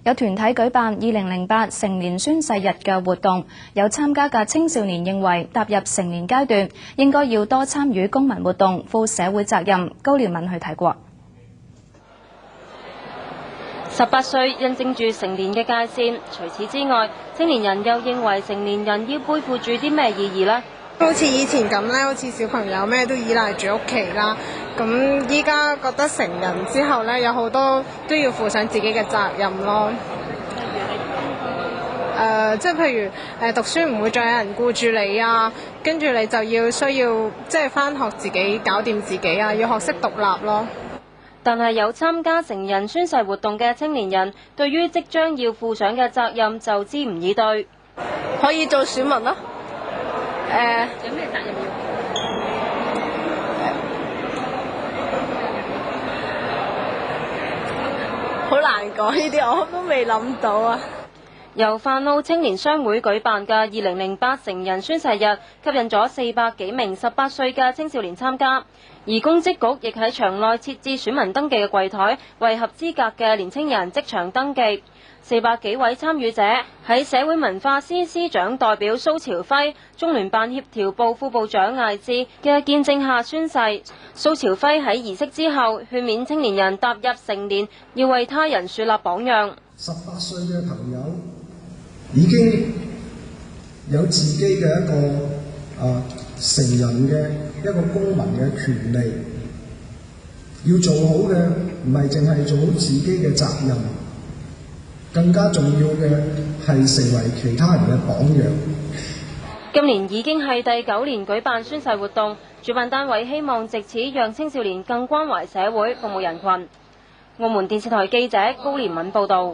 有團體舉辦2008成年宣誓日嘅活動，有參加嘅青少年認為踏入成年階段應該要多參與公民活動，負社會責任。高連敏去睇過。18歲印證住成年嘅界線，除此之外，青年人又認為成年人要背負住啲咩意義呢？好似以前咁咧，好似小朋友咩都依賴住屋企啦。咁依家覺得成人之後咧，有好多都要負上自己嘅責任咯。即係譬如讀書唔會再有人顧住你啊，跟住你就需要即係返學自己搞掂自己啊，要學識獨立咯。但係有參加成人宣誓活動嘅青年人，對於即將要負上嘅責任就支吾以對。可以做選民咯。有咩責任要？好難講，呢啲我都未諗到啊。由泛澳青年商會舉辦嘅2008成人宣誓日，吸引咗400幾名18歲嘅青少年參加。而公職局亦喺場內設置選民登記嘅櫃台，為合資格嘅年青人即場登記。400幾位參與者喺社會文化司司長代表蘇朝輝、中聯辦協調部副部長艾智嘅見證下宣誓。蘇朝輝喺儀式之後勸勉青年人踏入成年，要為他人樹立榜樣。18歲嘅朋友已經有自己嘅一個成人嘅一個公民嘅權利，要做好嘅唔係淨係做好自己嘅責任，更加重要嘅係成為其他人嘅榜樣。今年已經係第9年舉辦宣誓活動，主辦單位希望藉此讓青少年更關懷社會、服務人群。澳門電視台記者高連敏報導。